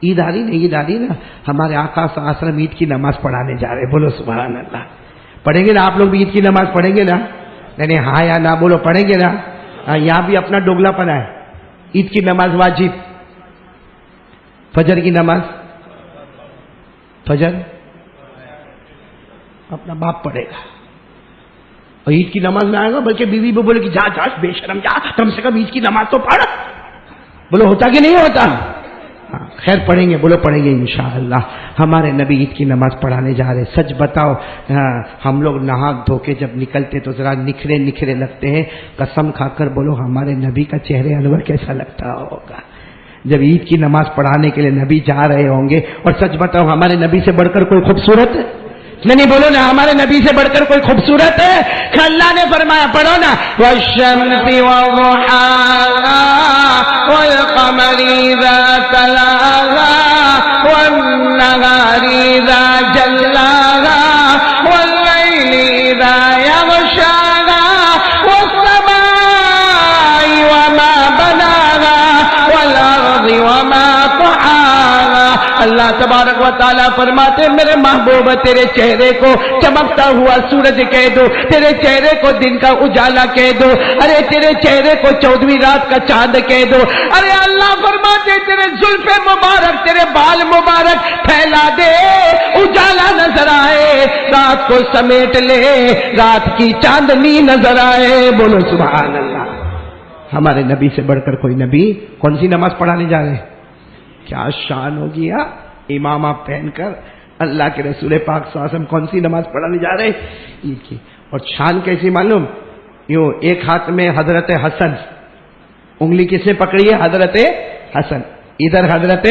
عید آ رہی نا، عید آ رہی نا، ہمارے آقا صلی اللہ علیہ وسلم عید کی نماز پڑھانے جا رہے. بولو سبحان اللہ. پڑھیں گے نا آپ لوگ بھی عید کی نماز پڑھیں گے نا؟ نہیں ہاں یا نہ بولو، پڑھیں گے نا؟ یہاں بھی اپنا ڈوگلا پنا ہے. عید کی نماز واجب، فجر کی نماز فجر اپنا باپ پڑھے گا، اور عید کی نماز میں آئے گا، بلکہ بیوی بھی بولے کہ جا جا بے شرم جا، کم سے کم عید کی نماز تو پڑھ. بولو ہوتا کہ نہیں ہوتا؟ خیر پڑھیں گے، بولو پڑھیں گے انشاءاللہ. ہمارے نبی عید کی نماز پڑھانے جا رہے. سچ بتاؤ ہم لوگ نہا دھو کے جب نکلتے تو ذرا نکھرے نکھرے لگتے ہیں. قسم کھا کر بولو ہمارے نبی کا چہرے انور کیسا لگتا ہوگا جب عید کی نماز پڑھانے کے لیے نبی جا رہے ہوں گے. اور سچ بتاؤ ہمارے نبی سے بڑھ کر کوئی خوبصورت ہے؟ نہیں بولو نا، ہمارے نبی سے بڑھ کر کوئی خوبصورت ہے؟ اللہ نے فرمایا، پڑھو نا، والشمس وضحاها والقمر اذا تلاها والنهار اذا جلاها والليل اذا يغشاها والسماء وما بناها والارض وما طحاها. اللہ تبارک و تعالیٰ فرماتے میرے محبوب تیرے چہرے کو چمکتا ہوا سورج کہہ دو، تیرے چہرے کو دن کا اجالا کہہ دو، ارے تیرے چہرے کو 14ویں رات کا چاند کہہ دو. ارے اللہ فرماتے تیرے زلف مبارک، تیرے بال مبارک پھیلا دے، اجالا نظر آئے، رات کو سمیٹ لے، رات کی چاندنی نظر آئے. بولو سبحان اللہ. ہمارے نبی سے بڑھ کر کوئی نبی. کون سی نماز پڑھانے جا رہے ہیں؟ کیا شان ہو گیا امامہ پہن کر اللہ کے رسول پاک صلی اللہ علیہ وسلم کون سی نماز پڑھانے جا رہے عید کی. اور شان کیسی معلوم؟ یوں ایک ہاتھ میں حضرت حسن، انگلی کس نے پکڑی ہے؟ حضرت حسن. ادھر حضرت،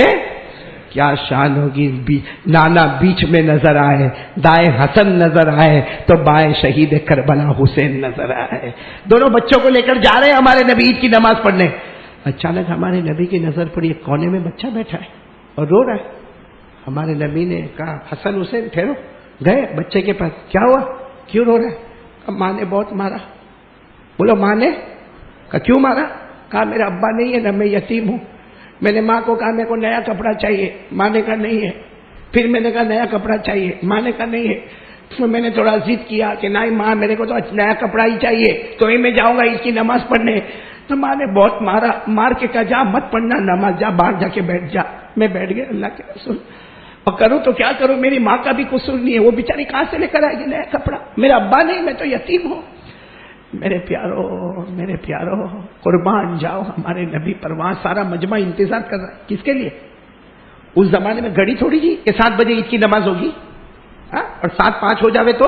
کیا شان ہوگی. نانا بیچ میں نظر آئے، دائیں حسن نظر آئے تو بائیں شہید کربلا حسین نظر آئے. دونوں بچوں کو لے کر جا رہے ہیں ہمارے نبی عید کی نماز پڑھنے. اچانک ہمارے نبی کی نظر پڑی، ایک کونے میں بچہ بیٹھا ہے اور رو رہا ہے. ہمارے نبی نے کہا حسن حسین ٹھہرو. گئے بچے کے پاس، کیا ہوا، کیوں رو رہا ہے؟ کہا ماں نے بہت مارا. بولو ماں نے؟ کہا کیوں مارا؟ کہا میرا ابا نہیں ہے نا، میں یتیم ہوں. میں نے ماں کو کہا میرے کو نیا کپڑا چاہیے، ماں نے کہا نہیں ہے. پھر میں نے کہا نیا کپڑا چاہیے، ماں نے کہا نہیں ہے. تو میں نے تھوڑا ضد کیا کہ نہیں ماں میرے کو تو نیا کپڑا ہی چاہیے، تو ہی میں جاؤں گا اس کی نماز پڑھنے. تو ماں نے بہت مارا، مار کے کہا جا مت پڑھنا نماز، جا باہر جا کے بیٹھ جا. میں بیٹھ گیا. اللہ کے رسول اور کروں تو کیا کروں، میری ماں کا بھی قصور نہیں ہے، وہ بیچاری کہاں سے لے کر آئے گی نیا کپڑا؟ میرا ابا نہیں، میں تو یتیم ہوں. میرے پیارو قربان جاؤ ہمارے نبی پر. وہاں سارا مجمع انتظار کر رہا ہے. کس کے لیے؟ اس زمانے میں گھڑی تھوڑی تھی کہ 7 بجے عید کی نماز ہوگی اور 7:05 ہو جاوے تو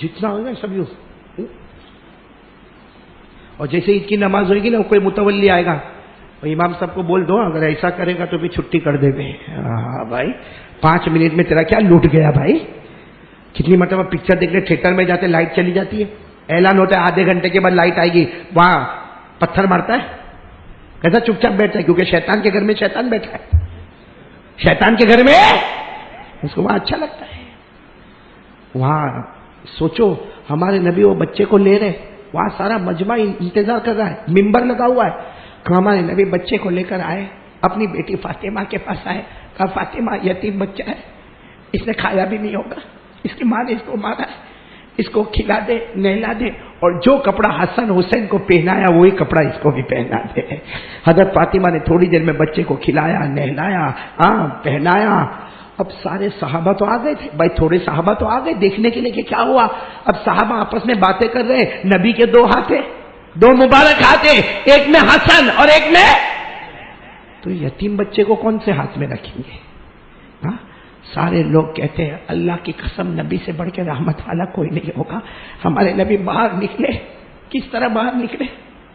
جتنا ہوگا سب یوں. اور جیسے عید کی نماز ہوئے گی نا، کوئی متولی آئے گا، امام صاحب کو بول دو اگر ایسا کرے گا تو بھی چھٹی کر دے گے. ہاں بھائی 5 منٹ میں تیرا کیا لوٹ گیا بھائی. کتنی مرتبہ پکچر دیکھنے تھیٹر میں جاتے لائٹ چلی جاتی ہے، اعلان ہوتا ہے آدھے گھنٹے کے بعد لائٹ آئے گی، وہاں پتھر مارتا ہے. کیسا چپ چاپ بیٹھتا ہے؟ کیونکہ شیطان کے گھر میں شیطان بیٹھا ہے. شیطان کے گھر میں اس کو وہاں اچھا لگتا ہے. وہاں سوچو ہمارے نبی وہ بچے کو لے رہے، وہاں سارا مجمع انتظار کر رہا ہے، ممبر لگا ہوا ہے. ہمارے نبی بچے کو لے کر آئے، اپنی بیٹی فاطمہ کے پاس آئے. کہا فاطمہ یتیم بچہ ہے، اس نے کھایا بھی نہیں ہوگا، اس کی ماں نے اس کو مارا ہے، اس کو کھلا دے، نہلا دے، اور جو کپڑا حسن حسین کو پہنایا وہی کپڑا اس کو بھی پہنا دے. حضرت فاطمہ نے تھوڑی دیر میں بچے کو کھلایا، نہلایا، پہنایا. اب سارے صحابہ تو آ گئے تھے بھائی، تھوڑے صحابہ تو آ گئے دیکھنے کے لیے کہ کیا ہوا. اب صحابہ آپس میں باتیں کر رہے. نبی کے 2 ہاتھ ہیں، 2 مبارک ہاتھ ہیں، ایک میں حسن اور ایک میں. تو یتیم بچے کو کون سے ہاتھ میں رکھیں گے؟ سارے لوگ کہتے ہیں اللہ کی قسم نبی سے بڑھ کے رحمت والا کوئی نہیں ہوگا. ہمارے نبی باہر نکلے. کس طرح باہر نکلے؟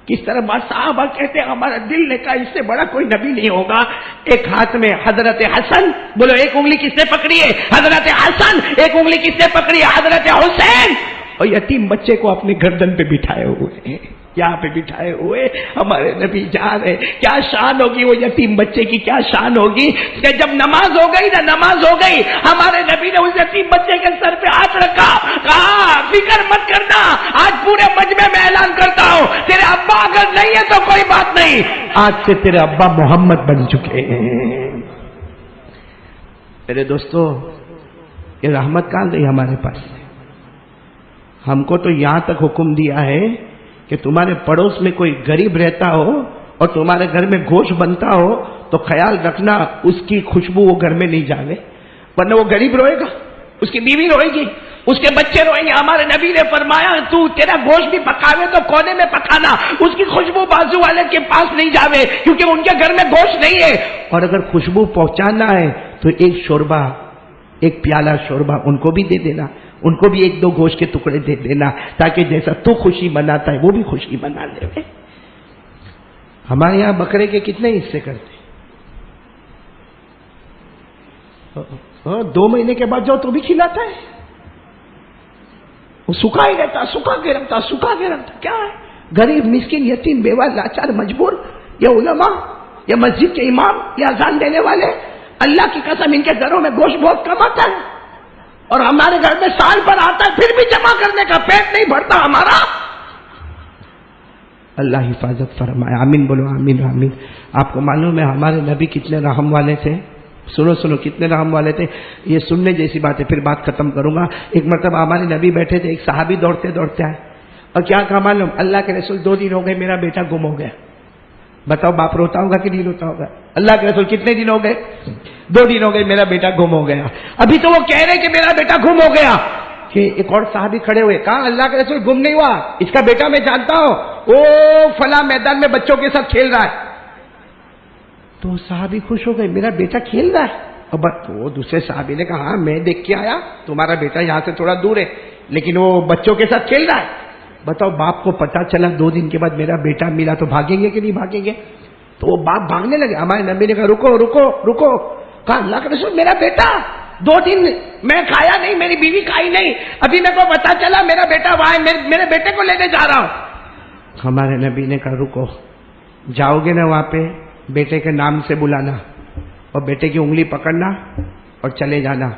کس طرح باہر؟ صحابہ کہتے ہیں ہمارا دل نے کہا اس سے بڑا کوئی نبی نہیں ہوگا. ایک ہاتھ میں حضرت حسن، بولو ایک انگلی کس نے پکڑی ہے؟ حضرت حسن. ایک انگلی کس نے پکڑی ہے؟ حضرت حسین. اور یتیم بچے کو اپنے گردن پہ بٹھائے ہوئے ہیں. یہاں پہ بٹھائے ہوئے ہمارے نبی جا رہے. کیا شان ہوگی وہ یتیم بچے کی, کیا شان ہوگی کہ جب نماز ہو گئی نا, نماز ہو گئی, ہمارے نبی نے اس یتیم بچے کے سر پہ ہاتھ رکھا, کہا فکر مت کرنا, آج پورے مجمع میں اعلان کرتا ہوں تیرے ابا اگر نہیں ہے تو کوئی بات نہیں, آج سے تیرے ابا محمد بن چکے ہیں. میرے دوستو, یہ رحمت کہاں گئی ہمارے پاس؟ ہم کو تو یہاں تک حکم دیا ہے کہ تمہارے پڑوس میں کوئی غریب رہتا ہو اور تمہارے گھر میں گوشت بنتا ہو تو خیال رکھنا اس کی خوشبو وہ گھر میں نہیں جاوے, ورنہ وہ غریب روئے گا, اس کی بیوی روئے گی, اس کے بچے روئیں گے. ہمارے نبی نے فرمایا تو تیرا گوشت بھی پکاوے تو کونے میں پکانا, اس کی خوشبو بازو والے کے پاس نہیں جاوے کیونکہ ان کے گھر میں گوشت نہیں ہے. اور اگر خوشبو پہنچانا ہے تو ایک شوربہ, ایک پیالہ شوربہ ان کو بھی دے دینا, ان کو بھی 1-2 گوشت کے ٹکڑے دے دینا, تاکہ جیسا تو خوشی مناتا ہے وہ بھی خوشی منا لے. ہمارے یہاں بکرے کے کتنے حصے کرتے, 2 مہینے کے بعد جاؤ تو بھی کھلاتا ہے, وہ سکھا ہی رہتا, سکھا کے رکھتا. کیا ہے غریب مسکین یتیم بیوہ لاچار مجبور, یہ علماء, یہ مسجد کے امام, یہ اذان دینے والے, اللہ کی قسم ان کے گھروں میں گوشت بہت کم آتا ہے اور ہمارے گھر میں سال پر آتا ہے, پھر بھی جمع کرنے کا پیٹ نہیں بھرتا ہمارا. اللہ حفاظت فرمائے. آمین بولو, آمین آمین. آپ کو معلوم ہے ہمارے نبی کتنے رحم والے تھے؟ سنو کتنے رحم والے تھے. یہ سننے جیسی بات ہے, پھر بات ختم کروں گا. ایک مرتبہ ہمارے نبی بیٹھے تھے, ایک صحابی دوڑتے آئے اور کیا کہا معلوم, اللہ کے رسول 2 دن ہو گئے میرا بیٹا گم ہو گیا. بتاؤ باپ روتا ہوگا کہ نہیں روتا ہوگا؟ اللہ کے رسول کتنے دن ہو گئے؟ 2 دن ہو گئے میرا بیٹا گم ہو گیا. ابھی تو وہ کہہ رہے کہ میرا بیٹا گم ہو گیا کہ ایک اور صحابی کھڑے ہوئے, کہا اللہ کے رسول گم نہیں ہوا, اس کا بیٹا میں جانتا ہوں, وہ فلاں میدان میں بچوں کے ساتھ کھیل رہا ہے. تو صحابی خوش ہو گئے, میرا بیٹا کھیل رہا ہے. اور وہ دوسرے صحابی نے کہا ہاں میں دیکھ کے آیا, تمہارا بیٹا یہاں سے تھوڑا دور ہے لیکن وہ بچوں کے ساتھ کھیل رہا ہے. بتاؤ باپ کو پتا چلا 2 دن کے بعد میرا بیٹا ملا تو بھاگیں گے کہ نہیں بھاگیں گے؟ تو وہ باپ بھاگنے لگے. ہمارے نبی نے کہا رکو. کہا اللہ کے رسول میرا بیٹا 2 دن میں کھایا نہیں, میری بیوی کھائی نہیں, ابھی میرے کو پتا چلا میرا بیٹا وہاں ہے, میرے بیٹے کو لینے جا رہا ہوں. ہمارے نبی نے کہا رکو, جاؤ گے نا وہاں پہ بیٹے کے نام سے بلانا اور بیٹے کی انگلی پکڑنا اور چلے جانا.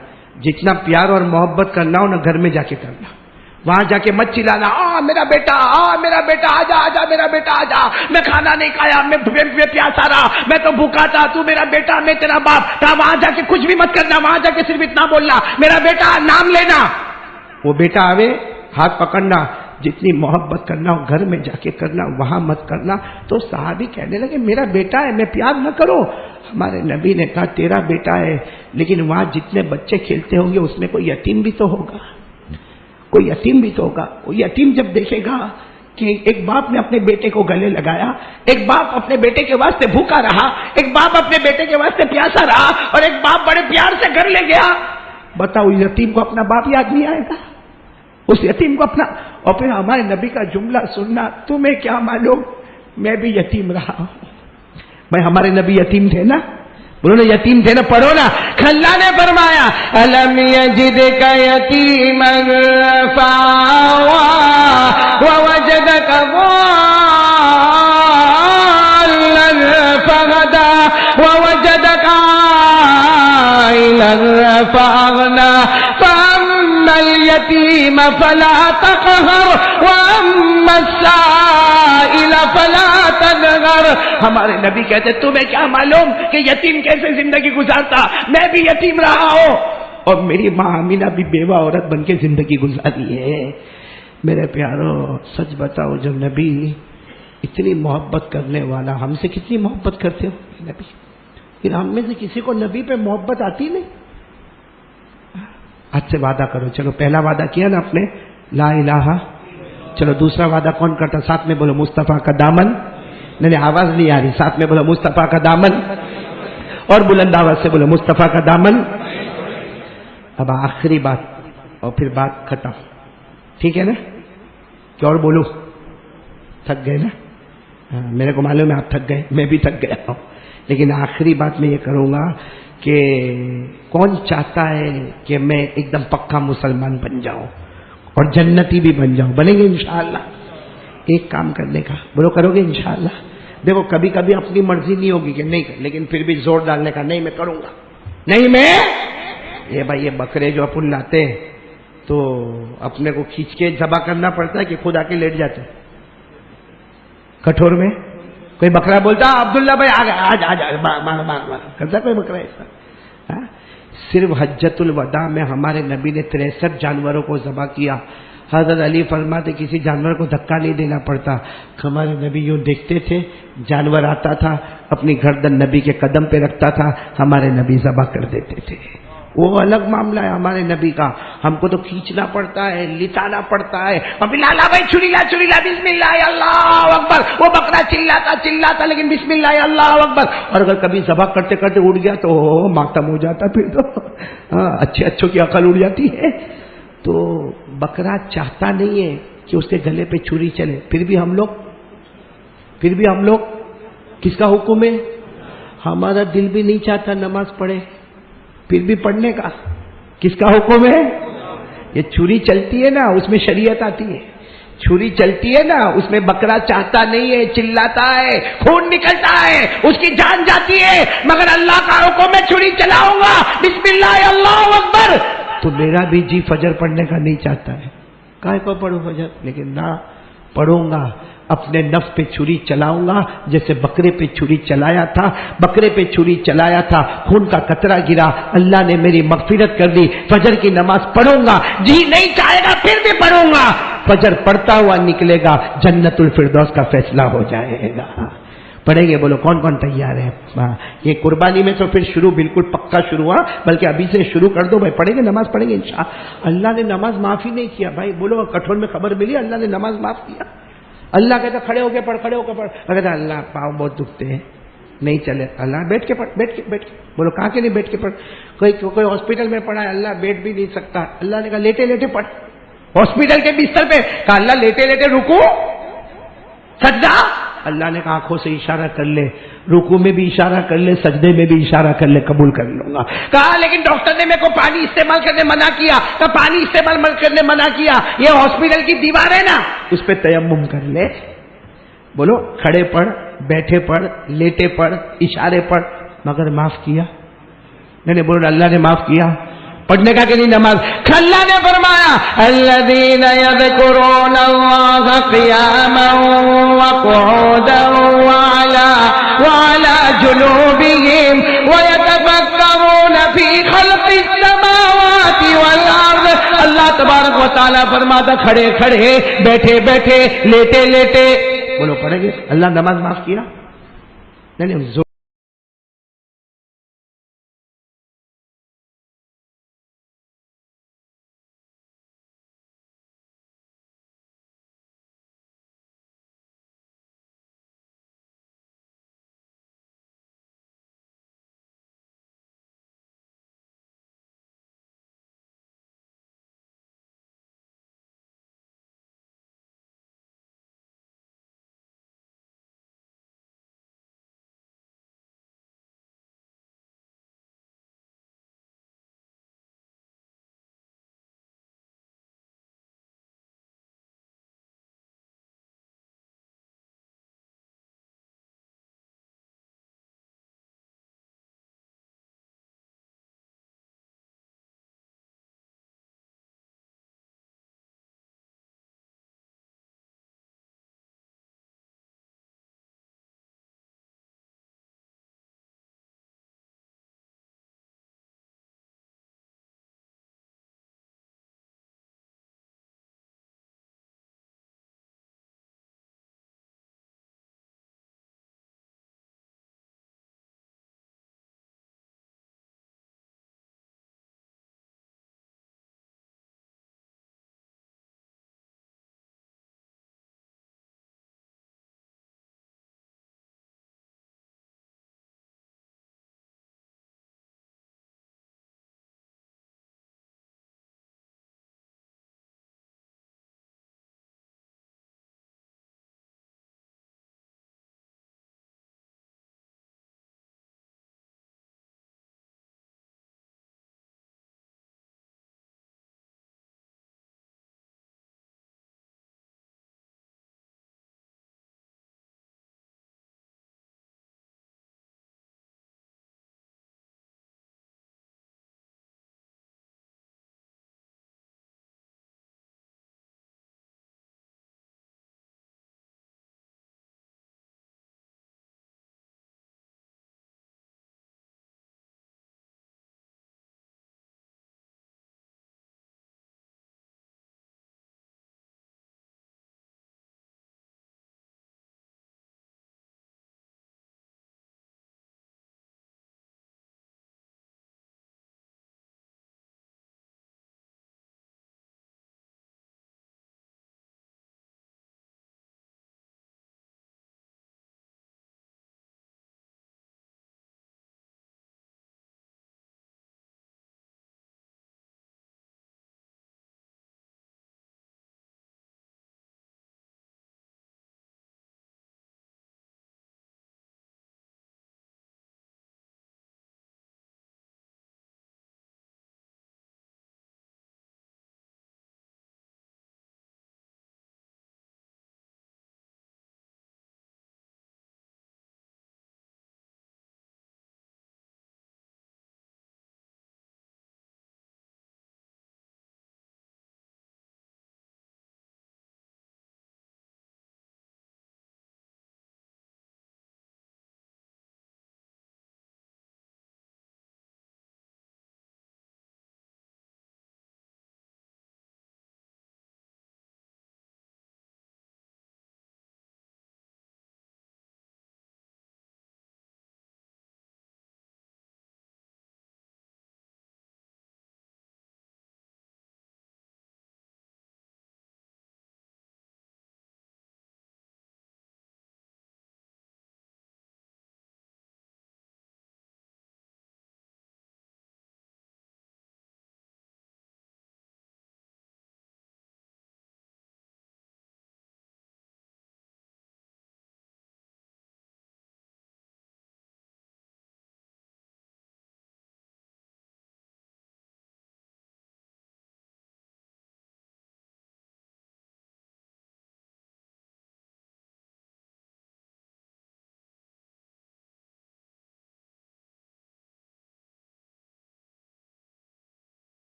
جتنا پیار اور محبت کرنا ہو نا گھر میں جا کے کرنا, وہاں جا کے مت چلانا میرا بیٹا آجا میرا بیٹا آجا, میں کھانا نہیں کھایا, میں پیاسا رہا, میں تو بھوکا تھا, تو میرا بیٹا میں تیرا باپ. کہا وہاں جا کے کچھ بھی مت کرنا, وہاں جا کے صرف اتنا بولنا میرا بیٹا, نام لینا. وہ بیٹا آوے ہاتھ پکڑنا, جتنی محبت کرنا ہو گھر میں جا کے کرنا, وہاں مت کرنا. تو صحابی کہنے لگے میرا بیٹا ہے, میں پیار نہ کرو. ہمارے نبی نے کہا تیرا بیٹا ہے لیکن وہاں جتنے بچے کھیلتے ہوں گے اس میں کوئی یتیم بھی تو ہوگا, کوئی یتیم جب دیکھے گا کہ ایک باپ نے اپنے بیٹے کو گلے لگایا, ایک باپ اپنے بیٹے کے واسطے بھوکا رہا, ایک باپ اپنے بیٹے کے واسطے پیاسا رہا, اور ایک باپ بڑے پیار سے گھر لے گیا, بتاؤ یتیم کو اپنا باپ یاد نہیں آئے گا؟ اس یتیم کو اپنا. اور پھر ہمارے نبی کا جملہ سننا, تمہیں کیا معلوم میں بھی یتیم رہا ہوں. میں ہمارے نبی یتیم تھے نا, بولو نا یتیم تھے نا, پڑھو نا. اللہ نے فرمایا الم یجدک یتیما فآوی ووجدک ضالا فہدی ووجدک عائلا فأغنی فأما الیتیم فلا تقہر وأما السائل فلا تنہر. ہمارے نبی کہتے تمہیں کیا معلوم کہ یتیم کیسے زندگی گزارتا, میں بھی یتیم رہا ہوں, اور میری ماں آمینہ بھی بیوہ عورت بن کے زندگی گزاری ہے. میرے پیارو سچ بتاؤ, جو نبی اتنی محبت کرنے والا, ہم سے کتنی محبت کرتے ہو نبی, پھر ہم میں سے کسی کو نبی پہ محبت آتی نہیں؟ آج سے وعدہ کرو, چلو پہلا وعدہ کیا نا اپنے لا الہ, چلو دوسرا وعدہ کون کرتا؟ ساتھ میں بولو مصطفیٰ کا دامن. نہیں آواز نہیں آ رہی, ساتھ میں بولو مصطفیٰ کا دامن, اور بلند آواز سے بولو مصطفیٰ کا دامن. اب آخری بات اور پھر بات ختم, ٹھیک ہے نا؟ کہ اور بولو؟ تھک گئے نا؟ میرے کو معلوم ہے آپ تھک گئے, میں بھی تھک گیا ہوں, لیکن آخری بات میں یہ کروں گا کہ کون چاہتا ہے کہ میں ایک دم پکا مسلمان بن جاؤں اور جنتی بھی بن جاؤں؟ بنیں گے انشاءاللہ. ایک کام کرنے کا. بولو کرو گے انشاءاللہ؟ دیکھو کبھی کبھی اپنی مرضی نہیں ہوگی کہ نہیں کر، لیکن پھر بھی زور ڈالنے کا، نہیں میں کروں گا، نہیں میں یہ بھائی یہ بکرے جو اپن لاتے ہیں تو اپنے کو کھینچ کے ذبح کرنا پڑتا ہے کہ خود آ کے لیٹ جاتے کٹھور میں. کوئی بکرا بولتا عبداللہ بھائی آج آج کرتا کوئی بکرا ایسا؟ صرف حجۃ الوداع میں ہمارے نبی نے 63 جانوروں کو ذبح کیا. حضرت علی فرماتے کسی جانور کو دھکا نہیں دینا پڑتا. ہمارے نبی یوں دیکھتے تھے، جانور آتا تھا اپنی گردن نبی کے قدم پہ رکھتا تھا، ہمارے نبی ذبح کر دیتے تھے. وہ الگ معاملہ ہے ہمارے نبی کا. ہم کو تو کھینچنا پڑتا ہے، لٹانا پڑتا ہے. ابھی لالا بھائی چھری لا بسم اللہ اللہ اکبر. وہ بکرا چلاتا لیکن بسم اللہ اللہ اکبر. اور اگر کبھی ذبح کرتے کرتے اڑ گیا تو ماتم ہو جاتا. پھر تو اچھے اچھوں کی عقل اڑ جاتی ہے. تو بکرا چاہتا نہیں ہے کہ اس کے گلے پہ چھری چلے. پھر بھی ہم لوگ کس کا حکم ہے؟ ہمارا دل بھی نہیں چاہتا نماز پڑھے، پھر بھی پڑھنے کا. کس کا حکم ہے؟ یہ چھری چلتی ہے نا، اس میں شریعت آتی ہے. چھری چلتی ہے نا، اس میں بکرا چاہتا نہیں ہے، چلاتا ہے، خون نکلتا ہے، اس کی جان جاتی ہے، مگر اللہ کا حکم ہے چھری چلاؤں گا بسم اللہ اللہ اکبر. تو میرا بھی جی فجر پڑھنے کا نہیں چاہتا ہے، کائے کو پڑھوں فجر، لیکن نہ پڑھوں گا. اپنے نفس پہ چھری چلاؤں گا جیسے بکرے پہ چھری چلایا تھا. بکرے پہ چھری چلایا تھا، خون کا قطرہ گرا، اللہ نے میری مغفرت کر دی. فجر کی نماز پڑھوں گا، جی نہیں چاہے گا پھر بھی پڑھوں گا. فجر پڑھتا ہوا نکلے گا، جنت الفردوس کا فیصلہ ہو جائے گا. پڑھیں گے؟ بولو کون کون تیار ہے؟ یہ قربانی میں تو پھر شروع بالکل پکا شروع ہوا، بلکہ ابھی سے شروع کر دو بھائی. پڑھیں گے؟ نماز پڑھیں گے انشاءاللہ. اللہ نے نماز معاف ہی نہیں کیا بھائی. بولو کٹھور میں خبر ملی اللہ نے نماز معاف کیا. اللہ کہتا کھڑے ہو کے پڑھ. کہتا اللہ پاؤں بہت دکھتے ہیں نہیں چلے. اللہ بیٹھ کے پڑھ. بولو کہاں کے نہیں بیٹھ کے پڑھ؟ کوئی ہاسپٹل میں پڑھا ہے، اللہ بیٹھ بھی نہیں سکتا. اللہ نے کہا لیٹے لیٹے پڑھ. ہاسپٹل کے بستر پہ کہا اللہ لیٹے لیٹے رکوع سجدہ. اللہ نے کہا آنکھوں سے اشارہ کر لے، رکوع میں بھی اشارہ کر لے، سجدے میں بھی اشارہ کر لے، قبول کر لوں گا. کہا لیکن ڈاکٹر نے میرے کو پانی استعمال کرنے منع کیا. کہا پانی استعمال کرنے منع کیا، یہ ہاسپٹل کی دیوار ہے نا، اس پہ تیمم کر لے. بولو کھڑے پڑھ، بیٹھے پڑھ، لیٹے پڑھ، اشارے پڑھ، مگر معاف کیا. نہیں بولو اللہ نے معاف کیا. پڑھنے کا کہ نہیں نماز؟ اللہ نے فرمایا الذین یذکرون اللہ قیاما وقعودا وعلی جنوبہم ویتفکرون فی خلق السماوات والارض. اللہ تبارک و تعالیٰ فرماتا کھڑے کھڑے، بیٹھے بیٹھے، لیٹے لیٹے. بولو پڑھیں گے؟ اللہ نماز معاف کیا؟ نہیں